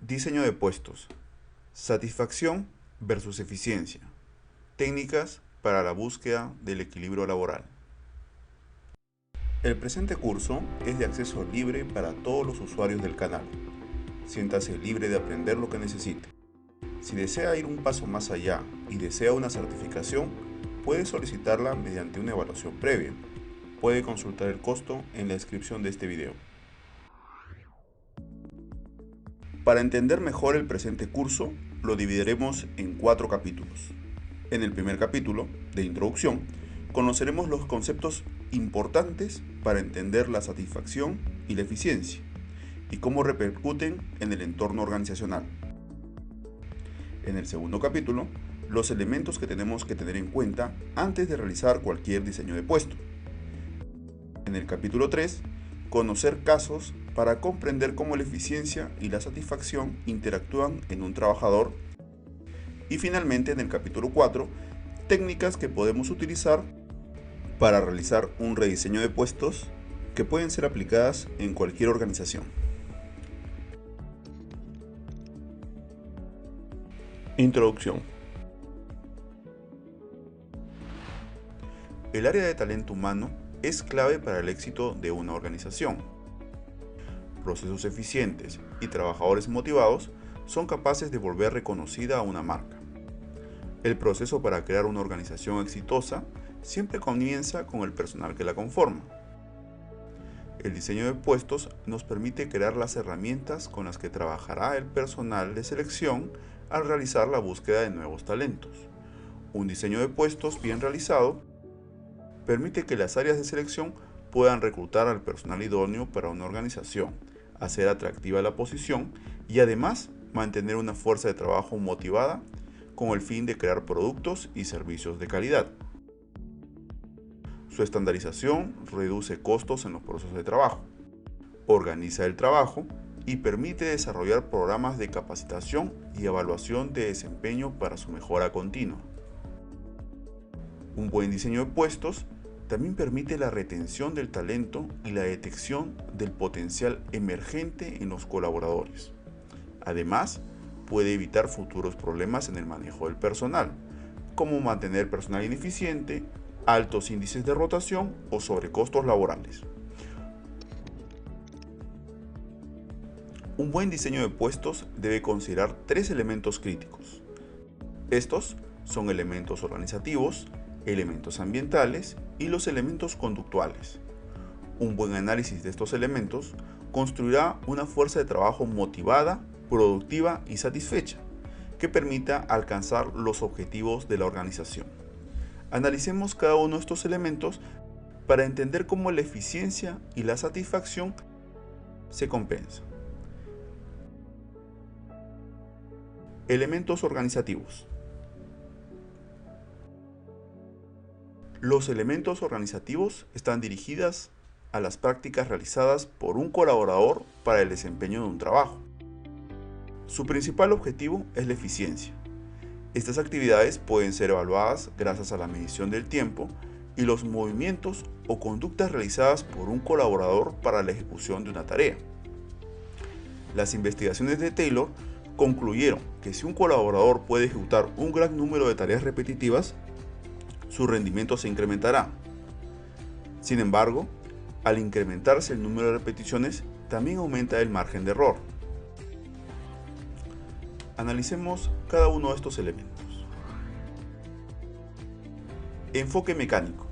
Diseño de puestos. Satisfacción versus eficiencia. Técnicas para la búsqueda del equilibrio laboral. El presente curso es de acceso libre para todos los usuarios del canal. Siéntase libre de aprender lo que necesite. Si desea ir un paso más allá y desea una certificación, puede solicitarla mediante una evaluación previa. Puede consultar el costo en la descripción de este video. Para entender mejor el presente curso, lo dividiremos en 4 capítulos. En el primer capítulo, de introducción, conoceremos los conceptos importantes para entender la satisfacción y la eficiencia, y cómo repercuten en el entorno organizacional. En el segundo capítulo, los elementos que tenemos que tener en cuenta antes de realizar cualquier diseño de puesto. En el capítulo 3, conocer casos para comprender cómo la eficiencia y la satisfacción interactúan en un trabajador. Y finalmente, en el capítulo 4, técnicas que podemos utilizar para realizar un rediseño de puestos que pueden ser aplicadas en cualquier organización. Introducción. El área de talento humano es clave para el éxito de una organización. Procesos eficientes y trabajadores motivados son capaces de volver reconocida a una marca. El proceso para crear una organización exitosa siempre comienza con el personal que la conforma. El diseño de puestos nos permite crear las herramientas con las que trabajará el personal de selección al realizar la búsqueda de nuevos talentos. Un diseño de puestos bien realizado permite que las áreas de selección puedan reclutar al personal idóneo para una organización, hacer atractiva la posición y además mantener una fuerza de trabajo motivada con el fin de crear productos y servicios de calidad. Su estandarización reduce costos en los procesos de trabajo, organiza el trabajo y permite desarrollar programas de capacitación y evaluación de desempeño para su mejora continua. Un buen diseño de puestos también permite la retención del talento y la detección del potencial emergente en los colaboradores. Además, puede evitar futuros problemas en el manejo del personal, como mantener personal ineficiente, altos índices de rotación o sobrecostos laborales. Un buen diseño de puestos debe considerar 3 elementos críticos. Estos son elementos organizativos, elementos ambientales y los elementos conductuales. Un buen análisis de estos elementos construirá una fuerza de trabajo motivada, productiva y satisfecha, que permita alcanzar los objetivos de la organización. Analicemos cada uno de estos elementos para entender cómo la eficiencia y la satisfacción se compensan. Elementos organizativos. Los elementos organizativos están dirigidos a las prácticas realizadas por un colaborador para el desempeño de un trabajo. Su principal objetivo es la eficiencia. Estas actividades pueden ser evaluadas gracias a la medición del tiempo y los movimientos o conductas realizadas por un colaborador para la ejecución de una tarea. Las investigaciones de Taylor concluyeron que si un colaborador puede ejecutar un gran número de tareas repetitivas, su rendimiento se incrementará. Sin embargo, al incrementarse el número de repeticiones, también aumenta el margen de error. Analicemos cada uno de estos elementos. Enfoque mecánico.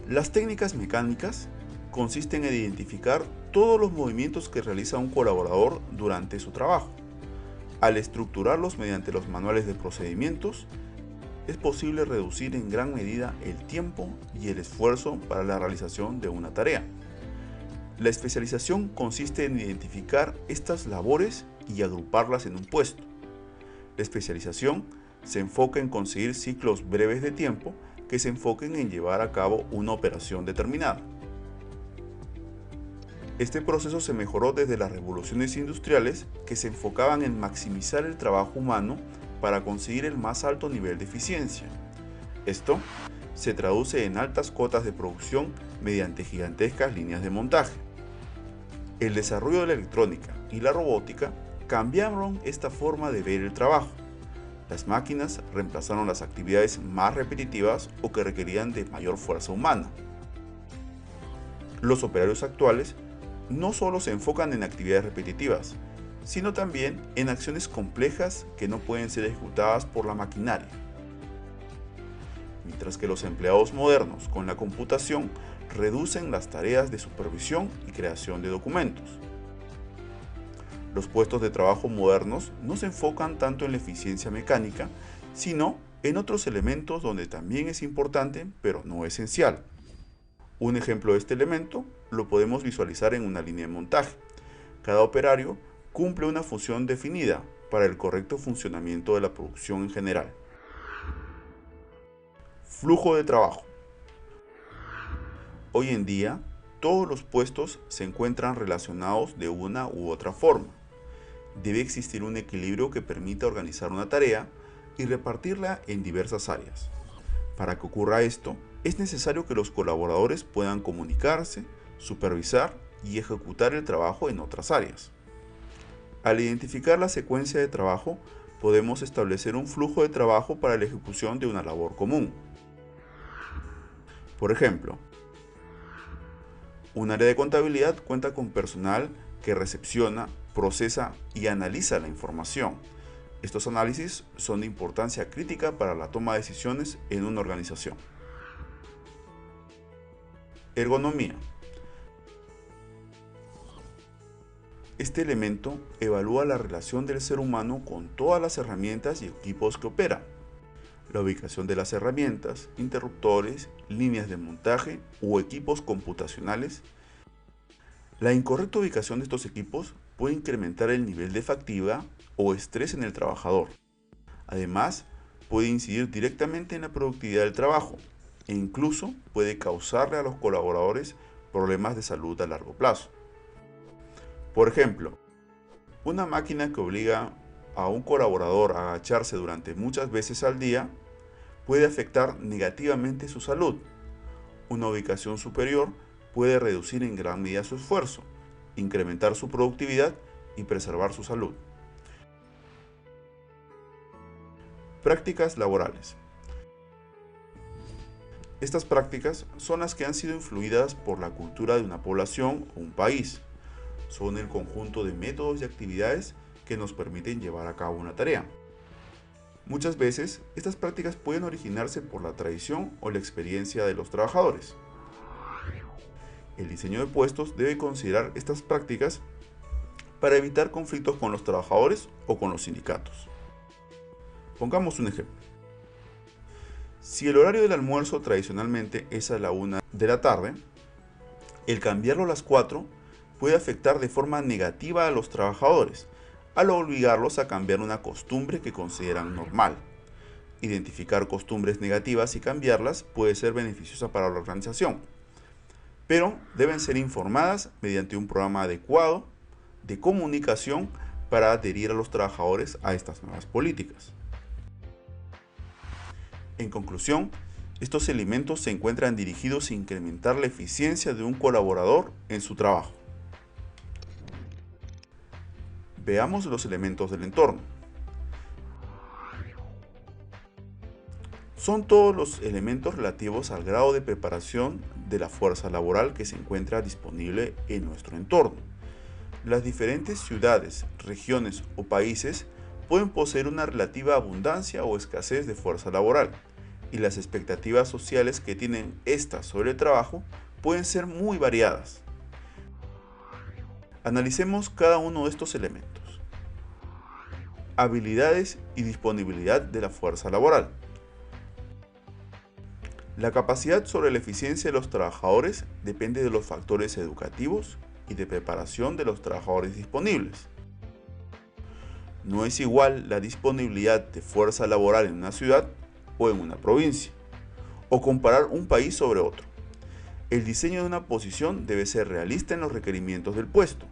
Las técnicas mecánicas consisten en identificar todos los movimientos que realiza un colaborador durante su trabajo. Al estructurarlos mediante los manuales de procedimientos, es posible reducir en gran medida el tiempo y el esfuerzo para la realización de una tarea. La especialización consiste en identificar estas labores y agruparlas en un puesto. La especialización se enfoca en conseguir ciclos breves de tiempo que se enfoquen en llevar a cabo una operación determinada. Este proceso se mejoró desde las revoluciones industriales que se enfocaban en maximizar el trabajo humano para conseguir el más alto nivel de eficiencia. Esto se traduce en altas cotas de producción mediante gigantescas líneas de montaje. El desarrollo de la electrónica y la robótica cambiaron esta forma de ver el trabajo. Las máquinas reemplazaron las actividades más repetitivas o que requerían de mayor fuerza humana. Los operarios actuales no solo se enfocan en actividades repetitivas, sino también en acciones complejas que no pueden ser ejecutadas por la maquinaria. Mientras que los empleados modernos con la computación reducen las tareas de supervisión y creación de documentos. Los puestos de trabajo modernos no se enfocan tanto en la eficiencia mecánica, sino en otros elementos donde también es importante, pero no esencial. Un ejemplo de este elemento lo podemos visualizar en una línea de montaje. Cada operario cumple una función definida para el correcto funcionamiento de la producción en general. Flujo de trabajo. Hoy en día, todos los puestos se encuentran relacionados de una u otra forma. Debe existir un equilibrio que permita organizar una tarea y repartirla en diversas áreas. Para que ocurra esto, es necesario que los colaboradores puedan comunicarse, supervisar y ejecutar el trabajo en otras áreas. Al identificar la secuencia de trabajo, podemos establecer un flujo de trabajo para la ejecución de una labor común. Por ejemplo, un área de contabilidad cuenta con personal que recepciona, procesa y analiza la información. Estos análisis son de importancia crítica para la toma de decisiones en una organización. Ergonomía. Este elemento evalúa la relación del ser humano con todas las herramientas y equipos que opera. La ubicación de las herramientas, interruptores, líneas de montaje o equipos computacionales. La incorrecta ubicación de estos equipos puede incrementar el nivel de fatiga o estrés en el trabajador. Además, puede incidir directamente en la productividad del trabajo e incluso puede causarle a los colaboradores problemas de salud a largo plazo. Por ejemplo, una máquina que obliga a un colaborador a agacharse durante muchas veces al día puede afectar negativamente su salud. Una ubicación superior puede reducir en gran medida su esfuerzo, incrementar su productividad y preservar su salud. Prácticas laborales. Estas prácticas son las que han sido influidas por la cultura de una población o un país. Son el conjunto de métodos y actividades que nos permiten llevar a cabo una tarea. Muchas veces, estas prácticas pueden originarse por la tradición o la experiencia de los trabajadores. El diseño de puestos debe considerar estas prácticas para evitar conflictos con los trabajadores o con los sindicatos. Pongamos un ejemplo. Si el horario del almuerzo tradicionalmente es a la 1 de la tarde, el cambiarlo a las 4 puede afectar de forma negativa a los trabajadores, al obligarlos a cambiar una costumbre que consideran normal. Identificar costumbres negativas y cambiarlas puede ser beneficiosa para la organización, pero deben ser informadas mediante un programa adecuado de comunicación para adherir a los trabajadores a estas nuevas políticas. En conclusión, estos elementos se encuentran dirigidos a incrementar la eficiencia de un colaborador en su trabajo. Veamos los elementos del entorno. Son todos los elementos relativos al grado de preparación de la fuerza laboral que se encuentra disponible en nuestro entorno. Las diferentes ciudades, regiones o países pueden poseer una relativa abundancia o escasez de fuerza laboral, y las expectativas sociales que tienen estas sobre el trabajo pueden ser muy variadas. Analicemos cada uno de estos elementos. Habilidades y disponibilidad de la fuerza laboral. La capacidad sobre la eficiencia de los trabajadores depende de los factores educativos y de preparación de los trabajadores disponibles. No es igual la disponibilidad de fuerza laboral en una ciudad o en una provincia, o comparar un país sobre otro. El diseño de una posición debe ser realista en los requerimientos del puesto,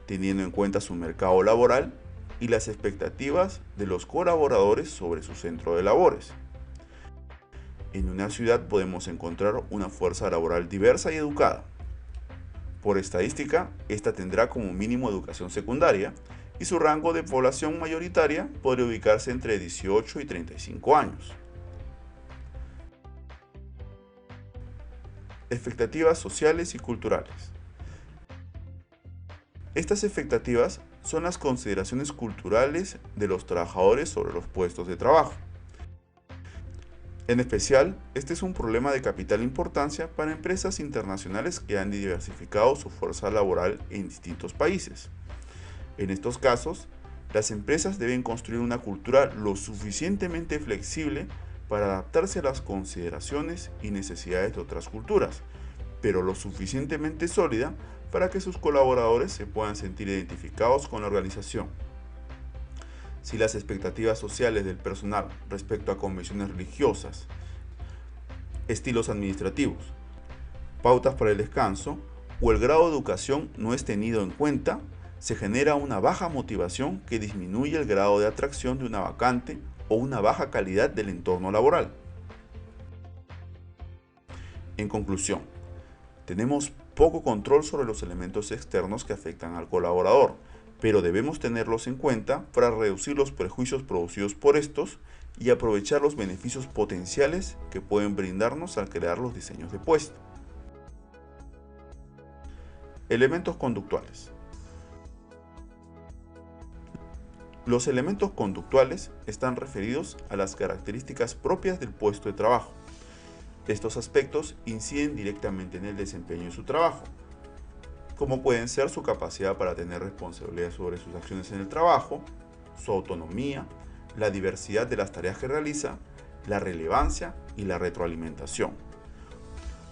teniendo en cuenta su mercado laboral y las expectativas de los colaboradores sobre su centro de labores. En una ciudad podemos encontrar una fuerza laboral diversa y educada. Por estadística, esta tendrá como mínimo educación secundaria y su rango de población mayoritaria podría ubicarse entre 18 y 35 años. Expectativas sociales y culturales. Estas expectativas son las consideraciones culturales de los trabajadores sobre los puestos de trabajo. En especial, este es un problema de capital importancia para empresas internacionales que han diversificado su fuerza laboral en distintos países. En estos casos, las empresas deben construir una cultura lo suficientemente flexible para adaptarse a las consideraciones y necesidades de otras culturas, pero lo suficientemente sólida para que sus colaboradores se puedan sentir identificados con la organización. Si las expectativas sociales del personal respecto a convenciones religiosas, estilos administrativos, pautas para el descanso o el grado de educación no es tenido en cuenta, se genera una baja motivación que disminuye el grado de atracción de una vacante o una baja calidad del entorno laboral. En conclusión, tenemos poco control sobre los elementos externos que afectan al colaborador, pero debemos tenerlos en cuenta para reducir los perjuicios producidos por estos y aprovechar los beneficios potenciales que pueden brindarnos al crear los diseños de puesto. Elementos conductuales. Los elementos conductuales están referidos a las características propias del puesto de trabajo. Estos aspectos inciden directamente en el desempeño de su trabajo, como pueden ser su capacidad para tener responsabilidad sobre sus acciones en el trabajo, su autonomía, la diversidad de las tareas que realiza, la relevancia y la retroalimentación.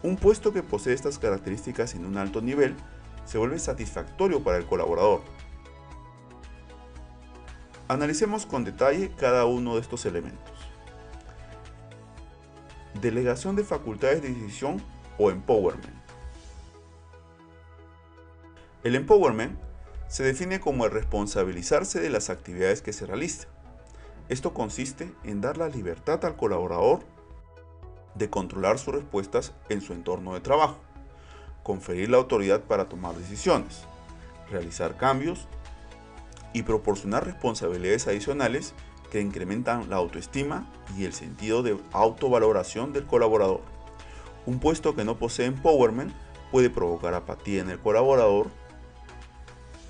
Un puesto que posee estas características en un alto nivel se vuelve satisfactorio para el colaborador. Analicemos con detalle cada uno de estos elementos. Delegación de facultades de decisión o empowerment. El empowerment se define como el responsabilizarse de las actividades que se realizan. Esto consiste en dar la libertad al colaborador de controlar sus respuestas en su entorno de trabajo, conferir la autoridad para tomar decisiones, realizar cambios y proporcionar responsabilidades adicionales que incrementan la autoestima y el sentido de autovaloración del colaborador. Un puesto que no posee empowerment puede provocar apatía en el colaborador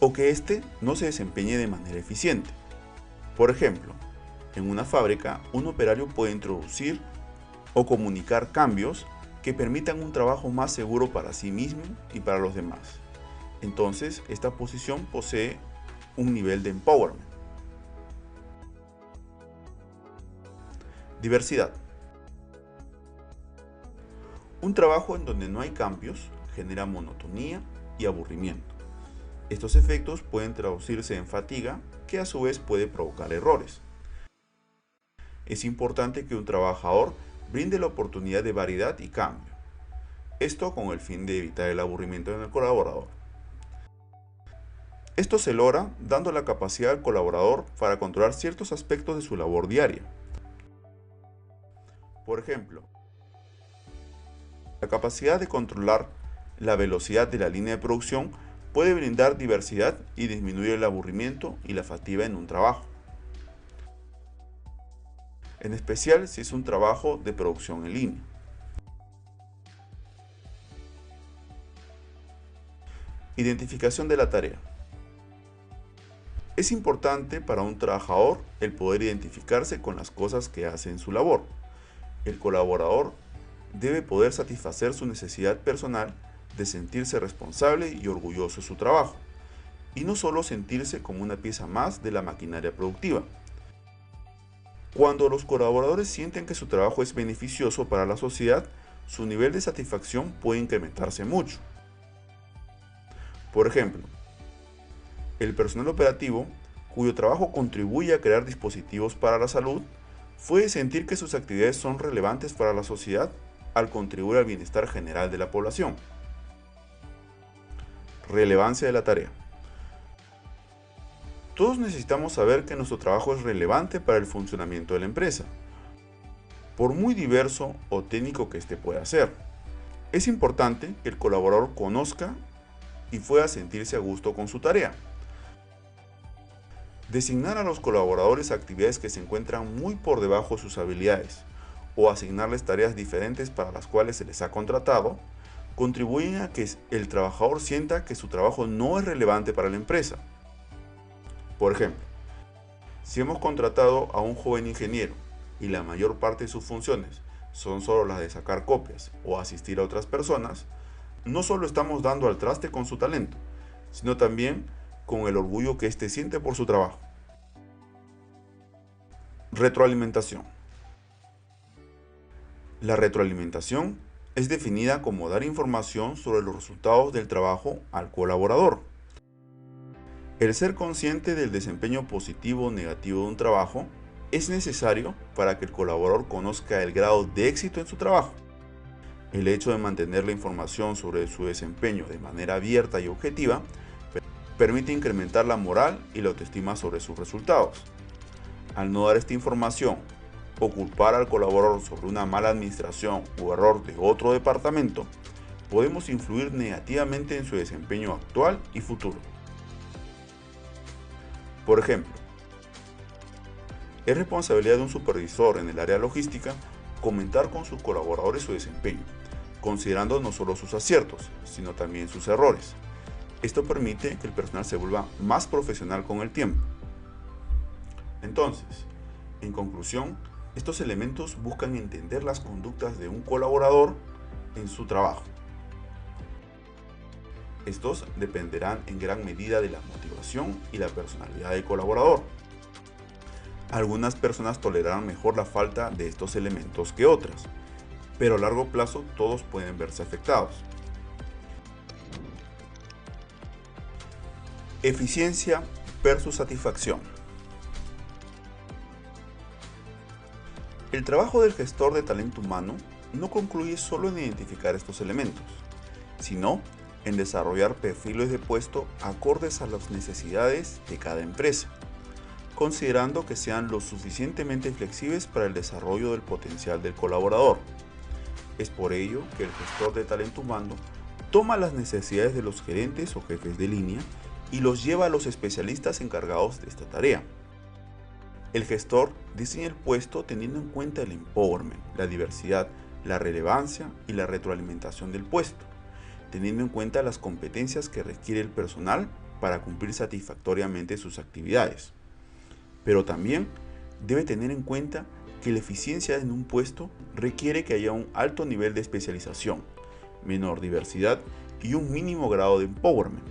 o que éste no se desempeñe de manera eficiente. Por ejemplo, en una fábrica, un operario puede introducir o comunicar cambios que permitan un trabajo más seguro para sí mismo y para los demás. Entonces, esta posición posee un nivel de empowerment. Diversidad. Un trabajo en donde no hay cambios genera monotonía y aburrimiento. Estos efectos pueden traducirse en fatiga, que a su vez puede provocar errores. Es importante que un trabajador brinde la oportunidad de variedad y cambio. Esto con el fin de evitar el aburrimiento en el colaborador. Esto se logra dando la capacidad al colaborador para controlar ciertos aspectos de su labor diaria. Por ejemplo, la capacidad de controlar la velocidad de la línea de producción puede brindar diversidad y disminuir el aburrimiento y la fatiga en un trabajo. En especial si es un trabajo de producción en línea. Identificación de la tarea. Es importante para un trabajador el poder identificarse con las cosas que hace en su labor. El colaborador debe poder satisfacer su necesidad personal de sentirse responsable y orgulloso de su trabajo, y no solo sentirse como una pieza más de la maquinaria productiva. Cuando los colaboradores sienten que su trabajo es beneficioso para la sociedad, su nivel de satisfacción puede incrementarse mucho. Por ejemplo, el personal operativo, cuyo trabajo contribuye a crear dispositivos para la salud, puede sentir que sus actividades son relevantes para la sociedad al contribuir al bienestar general de la población. Relevancia de la tarea. Todos necesitamos saber que nuestro trabajo es relevante para el funcionamiento de la empresa, por muy diverso o técnico que éste pueda ser. Es importante que el colaborador conozca y pueda sentirse a gusto con su tarea. Designar a los colaboradores actividades que se encuentran muy por debajo de sus habilidades o asignarles tareas diferentes para las cuales se les ha contratado contribuyen a que el trabajador sienta que su trabajo no es relevante para la empresa. Por ejemplo, si hemos contratado a un joven ingeniero y la mayor parte de sus funciones son solo las de sacar copias o asistir a otras personas, no solo estamos dando al traste con su talento, sino también con el orgullo que éste siente por su trabajo. Retroalimentación. La retroalimentación es definida como dar información sobre los resultados del trabajo al colaborador. El ser consciente del desempeño positivo o negativo de un trabajo es necesario para que el colaborador conozca el grado de éxito en su trabajo. El hecho de mantener la información sobre su desempeño de manera abierta y objetiva permite incrementar la moral y la autoestima sobre sus resultados. Al no dar esta información o culpar al colaborador sobre una mala administración o error de otro departamento, podemos influir negativamente en su desempeño actual y futuro. Por ejemplo, es responsabilidad de un supervisor en el área logística comentar con sus colaboradores su desempeño, considerando no solo sus aciertos, sino también sus errores. Esto permite que el personal se vuelva más profesional con el tiempo. Entonces, en conclusión, estos elementos buscan entender las conductas de un colaborador en su trabajo. Estos dependerán en gran medida de la motivación y la personalidad del colaborador. Algunas personas tolerarán mejor la falta de estos elementos que otras, pero a largo plazo todos pueden verse afectados. Eficiencia versus satisfacción. El trabajo del gestor de talento humano no concluye solo en identificar estos elementos, sino en desarrollar perfiles de puesto acordes a las necesidades de cada empresa, considerando que sean lo suficientemente flexibles para el desarrollo del potencial del colaborador. Es por ello que el gestor de talento humano toma las necesidades de los gerentes o jefes de línea y los lleva a los especialistas encargados de esta tarea. El gestor diseña el puesto teniendo en cuenta el empowerment, la diversidad, la relevancia y la retroalimentación del puesto, teniendo en cuenta las competencias que requiere el personal para cumplir satisfactoriamente sus actividades. Pero también debe tener en cuenta que la eficiencia en un puesto requiere que haya un alto nivel de especialización, menor diversidad y un mínimo grado de empowerment.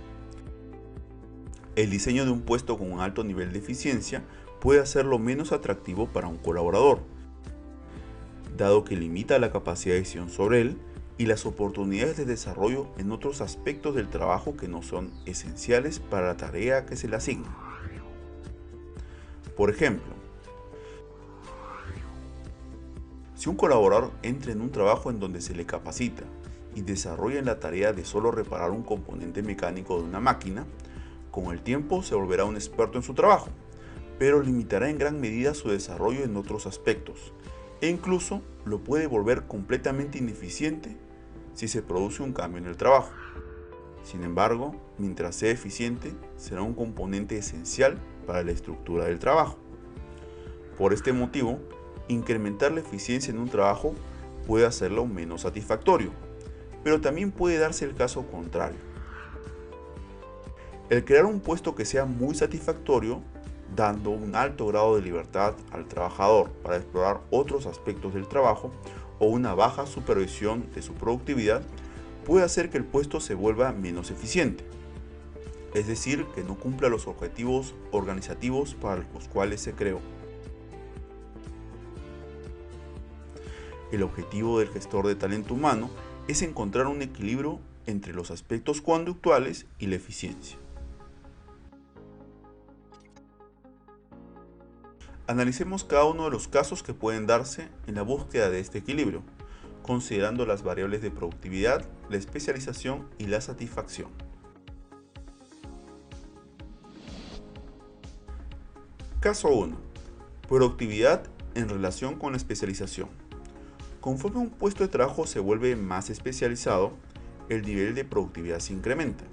El diseño de un puesto con un alto nivel de eficiencia puede hacerlo menos atractivo para un colaborador, dado que limita la capacidad de decisión sobre él y las oportunidades de desarrollo en otros aspectos del trabajo que no son esenciales para la tarea que se le asigna. Por ejemplo, si un colaborador entra en un trabajo en donde se le capacita y desarrolla la tarea de solo reparar un componente mecánico de una máquina, con el tiempo se volverá un experto en su trabajo, pero limitará en gran medida su desarrollo en otros aspectos e incluso lo puede volver completamente ineficiente si se produce un cambio en el trabajo. Sin embargo, mientras sea eficiente, será un componente esencial para la estructura del trabajo. Por este motivo, incrementar la eficiencia en un trabajo puede hacerlo menos satisfactorio, pero también puede darse el caso contrario. El crear un puesto que sea muy satisfactorio, dando un alto grado de libertad al trabajador para explorar otros aspectos del trabajo o una baja supervisión de su productividad, puede hacer que el puesto se vuelva menos eficiente, es decir, que no cumpla los objetivos organizativos para los cuales se creó. El objetivo del gestor de talento humano es encontrar un equilibrio entre los aspectos conductuales y la eficiencia. Analicemos cada uno de los casos que pueden darse en la búsqueda de este equilibrio, considerando las variables de productividad, la especialización y la satisfacción. Caso 1. Productividad en relación con la especialización. Conforme un puesto de trabajo se vuelve más especializado, el nivel de productividad se incrementa.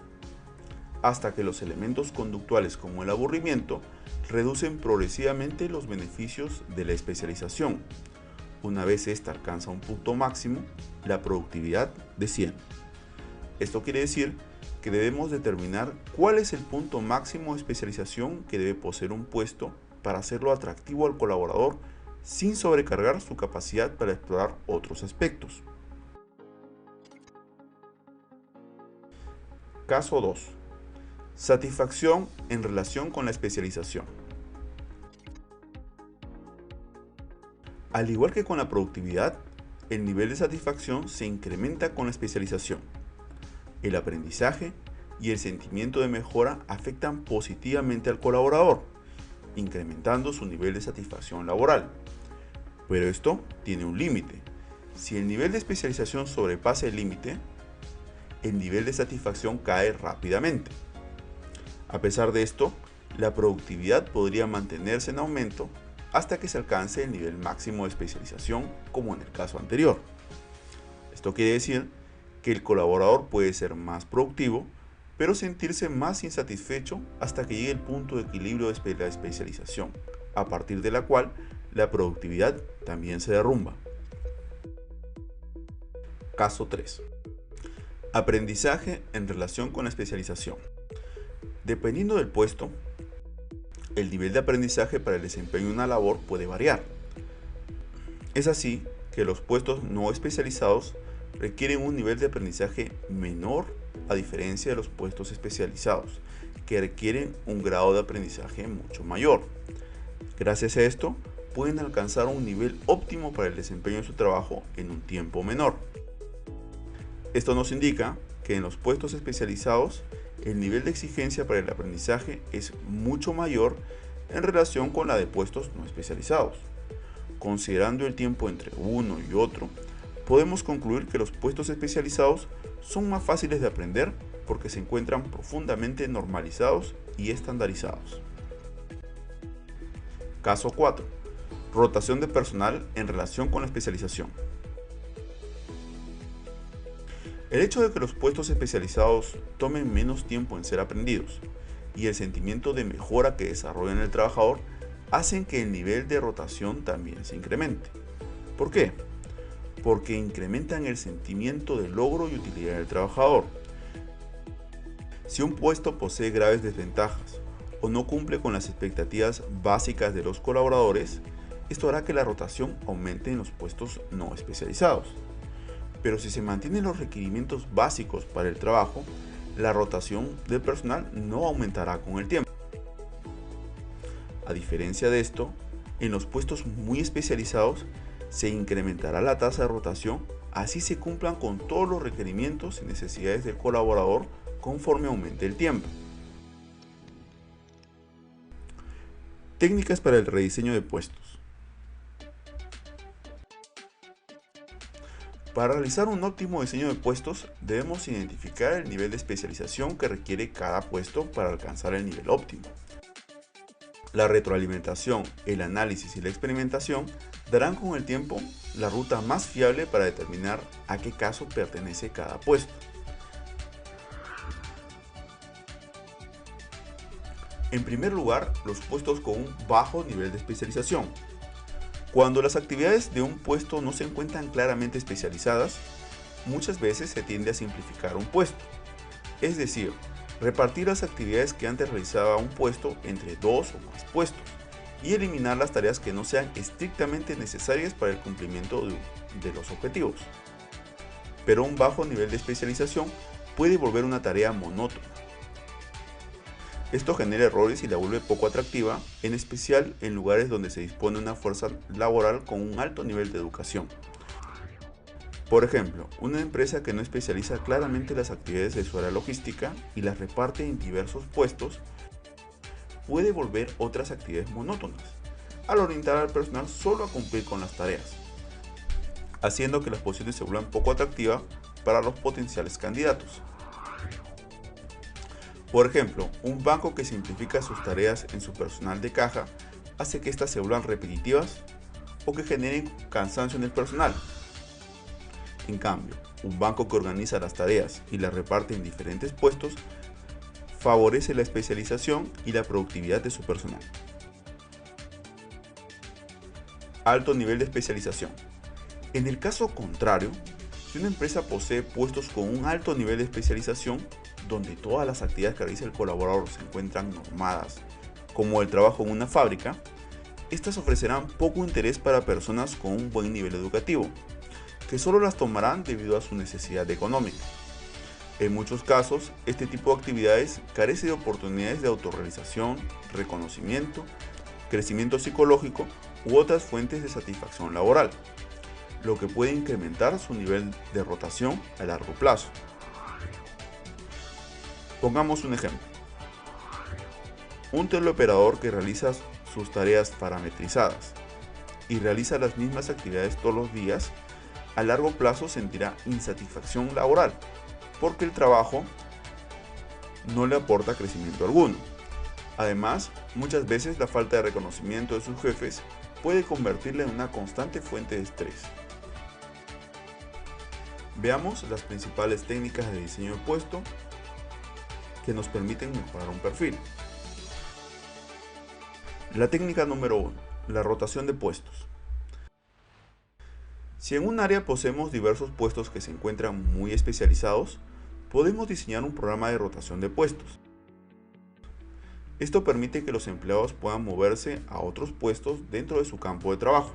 hasta que los elementos conductuales como el aburrimiento reducen progresivamente los beneficios de la especialización. Una vez ésta alcanza un punto máximo, la productividad desciende. Esto quiere decir que debemos determinar cuál es el punto máximo de especialización que debe poseer un puesto para hacerlo atractivo al colaborador sin sobrecargar su capacidad para explorar otros aspectos. Caso 2. Satisfacción en relación con la especialización. Al igual que con la productividad, el nivel de satisfacción se incrementa con la especialización. El aprendizaje y el sentimiento de mejora afectan positivamente al colaborador, incrementando su nivel de satisfacción laboral. Pero esto tiene un límite. Si el nivel de especialización sobrepasa el límite, el nivel de satisfacción cae rápidamente. A pesar de esto, la productividad podría mantenerse en aumento hasta que se alcance el nivel máximo de especialización, como en el caso anterior. Esto quiere decir que el colaborador puede ser más productivo, pero sentirse más insatisfecho hasta que llegue el punto de equilibrio de la especialización, a partir de la cual la productividad también se derrumba. Caso 3. Aprendizaje en relación con la especialización. Dependiendo del puesto, el nivel de aprendizaje para el desempeño de una labor puede variar. Es así que los puestos no especializados requieren un nivel de aprendizaje menor a diferencia de los puestos especializados, que requieren un grado de aprendizaje mucho mayor. Gracias a esto, pueden alcanzar un nivel óptimo para el desempeño de su trabajo en un tiempo menor. Esto nos indica que en los puestos especializados el nivel de exigencia para el aprendizaje es mucho mayor en relación con la de puestos no especializados. Considerando el tiempo entre uno y otro, podemos concluir que los puestos especializados son más fáciles de aprender porque se encuentran profundamente normalizados y estandarizados. Caso 4. Rotación de personal en relación con la especialización. El hecho de que los puestos especializados tomen menos tiempo en ser aprendidos y el sentimiento de mejora que desarrollan el trabajador hacen que el nivel de rotación también se incremente. ¿Por qué? Porque incrementan el sentimiento de logro y utilidad del trabajador. Si un puesto posee graves desventajas o no cumple con las expectativas básicas de los colaboradores, esto hará que la rotación aumente en los puestos no especializados. Pero si se mantienen los requerimientos básicos para el trabajo, la rotación del personal no aumentará con el tiempo. A diferencia de esto, en los puestos muy especializados se incrementará la tasa de rotación, así se cumplan con todos los requerimientos y necesidades del colaborador conforme aumente el tiempo. Técnicas para el rediseño de puestos. Para realizar un óptimo diseño de puestos, debemos identificar el nivel de especialización que requiere cada puesto para alcanzar el nivel óptimo. La retroalimentación, el análisis y la experimentación darán con el tiempo la ruta más fiable para determinar a qué caso pertenece cada puesto. En primer lugar, los puestos con un bajo nivel de especialización. Cuando las actividades de un puesto no se encuentran claramente especializadas, muchas veces se tiende a simplificar un puesto, es decir, repartir las actividades que antes realizaba un puesto entre dos o más puestos y eliminar las tareas que no sean estrictamente necesarias para el cumplimiento de los objetivos. Pero un bajo nivel de especialización puede volver una tarea monótona. Esto genera errores y la vuelve poco atractiva, en especial en lugares donde se dispone de una fuerza laboral con un alto nivel de educación. Por ejemplo, una empresa que no especializa claramente las actividades de su área logística y las reparte en diversos puestos, puede volver otras actividades monótonas, al orientar al personal solo a cumplir con las tareas, haciendo que las posiciones se vuelvan poco atractivas para los potenciales candidatos. Por ejemplo, un banco que simplifica sus tareas en su personal de caja hace que éstas se vuelvan repetitivas o que generen cansancio en el personal. En cambio, un banco que organiza las tareas y las reparte en diferentes puestos favorece la especialización y la productividad de su personal. Alto nivel de especialización. En el caso contrario, si una empresa posee puestos con un alto nivel de especialización, donde todas las actividades que realiza el colaborador se encuentran normadas, como el trabajo en una fábrica, estas ofrecerán poco interés para personas con un buen nivel educativo, que solo las tomarán debido a su necesidad económica. En muchos casos, este tipo de actividades carece de oportunidades de autorrealización, reconocimiento, crecimiento psicológico u otras fuentes de satisfacción laboral, lo que puede incrementar su nivel de rotación a largo plazo. Pongamos un ejemplo. Un teleoperador que realiza sus tareas parametrizadas y realiza las mismas actividades todos los días, a largo plazo sentirá insatisfacción laboral, porque el trabajo no le aporta crecimiento alguno. Además, muchas veces la falta de reconocimiento de sus jefes puede convertirle en una constante fuente de estrés. Veamos las principales técnicas de diseño de puesto que nos permiten mejorar un perfil. La técnica número 1, la rotación de puestos. Si en un área poseemos diversos puestos que se encuentran muy especializados, podemos diseñar un programa de rotación de puestos. Esto permite que los empleados puedan moverse a otros puestos dentro de su campo de trabajo.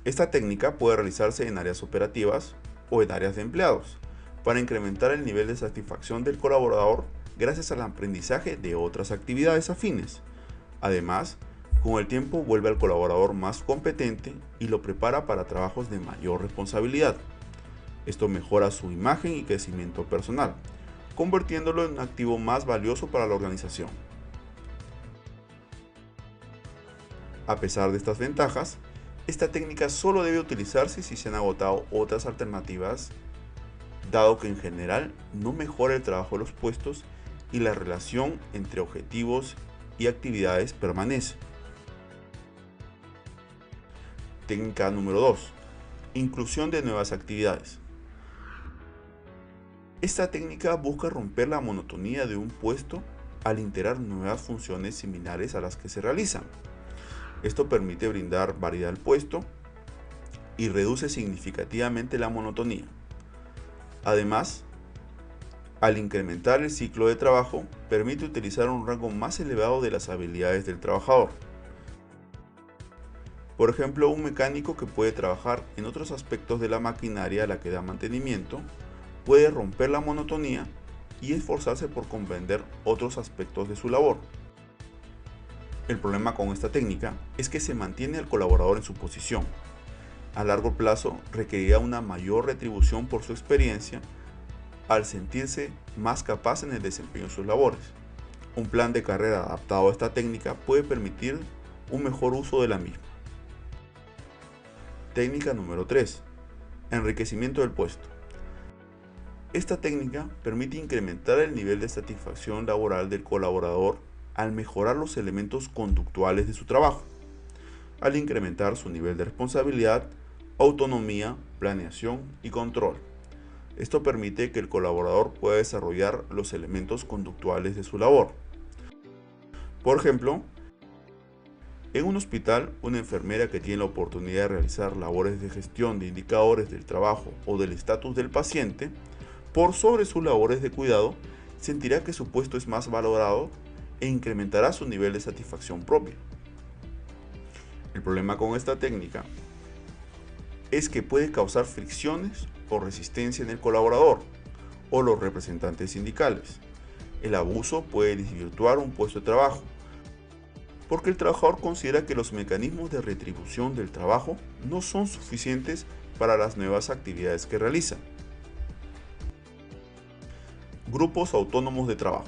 Esta técnica puede realizarse en áreas operativas o en áreas de empleados, para incrementar el nivel de satisfacción del colaborador gracias al aprendizaje de otras actividades afines. Además, con el tiempo vuelve al colaborador más competente y lo prepara para trabajos de mayor responsabilidad. Esto mejora su imagen y crecimiento personal, convirtiéndolo en un activo más valioso para la organización. A pesar de estas ventajas, esta técnica solo debe utilizarse si se han agotado otras alternativas, dado que en general no mejora el trabajo de los puestos y la relación entre objetivos y actividades permanece. Técnica número 2. Inclusión de nuevas actividades. Esta técnica busca romper la monotonía de un puesto al integrar nuevas funciones similares a las que se realizan. Esto permite brindar variedad al puesto y reduce significativamente la monotonía. Además, al incrementar el ciclo de trabajo, permite utilizar un rango más elevado de las habilidades del trabajador. Por ejemplo, un mecánico que puede trabajar en otros aspectos de la maquinaria a la que da mantenimiento, puede romper la monotonía y esforzarse por comprender otros aspectos de su labor. El problema con esta técnica es que se mantiene al colaborador en su posición. A largo plazo requerirá una mayor retribución por su experiencia al sentirse más capaz en el desempeño de sus labores. Un plan de carrera adaptado a esta técnica puede permitir un mejor uso de la misma. Técnica número 3. Enriquecimiento del puesto. Esta técnica permite incrementar el nivel de satisfacción laboral del colaborador al mejorar los elementos conductuales de su trabajo, al incrementar su nivel de responsabilidad, autonomía, planeación y control. Esto permite que el colaborador pueda desarrollar los elementos conductuales de su labor. Por ejemplo, en un hospital, una enfermera que tiene la oportunidad de realizar labores de gestión de indicadores del trabajo o del estatus del paciente, por sobre sus labores de cuidado, sentirá que su puesto es más valorado e incrementará su nivel de satisfacción propia. El problema con esta técnica es que puede causar fricciones o resistencia en el colaborador o los representantes sindicales. El abuso puede desvirtuar un puesto de trabajo, porque el trabajador considera que los mecanismos de retribución del trabajo no son suficientes para las nuevas actividades que realiza. Grupos autónomos de trabajo.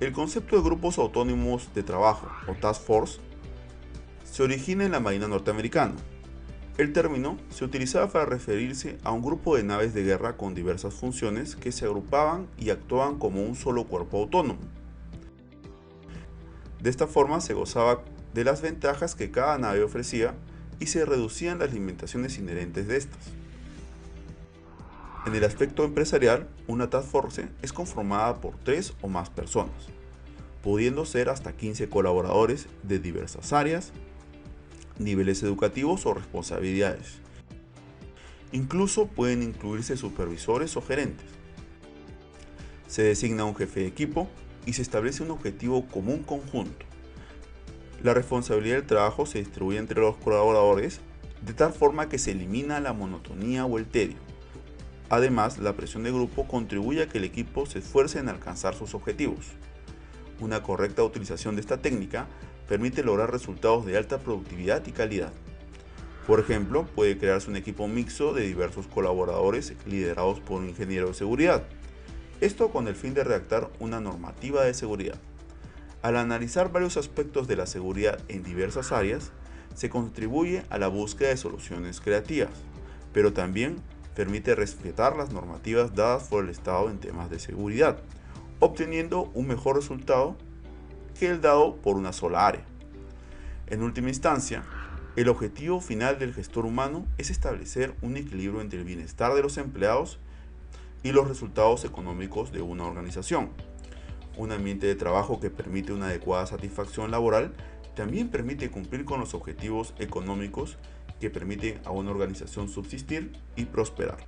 El concepto de grupos autónomos de trabajo o task force se origina en la Marina norteamericana. El término se utilizaba para referirse a un grupo de naves de guerra con diversas funciones que se agrupaban y actuaban como un solo cuerpo autónomo. De esta forma se gozaba de las ventajas que cada nave ofrecía y se reducían las limitaciones inherentes de estas. En el aspecto empresarial, una task force es conformada por 3 o más personas, pudiendo ser hasta 15 colaboradores de diversas áreas, niveles educativos o responsabilidades. Incluso pueden incluirse supervisores o gerentes. Se designa un jefe de equipo y se establece un objetivo común conjunto. La responsabilidad del trabajo se distribuye entre los colaboradores de tal forma que se elimina la monotonía o el tedio. Además, la presión de grupo contribuye a que el equipo se esfuerce en alcanzar sus objetivos. Una correcta utilización de esta técnica permite lograr resultados de alta productividad y calidad. Por ejemplo, puede crearse un equipo mixto de diversos colaboradores liderados por un ingeniero de seguridad. Esto con el fin de redactar una normativa de seguridad. Al analizar varios aspectos de la seguridad en diversas áreas, se contribuye a la búsqueda de soluciones creativas, pero también permite respetar las normativas dadas por el Estado en temas de seguridad, obteniendo un mejor resultado que el dado por una sola área. En última instancia, el objetivo final del gestor humano es establecer un equilibrio entre el bienestar de los empleados y los resultados económicos de una organización. Un ambiente de trabajo que permite una adecuada satisfacción laboral también permite cumplir con los objetivos económicos que permiten a una organización subsistir y prosperar.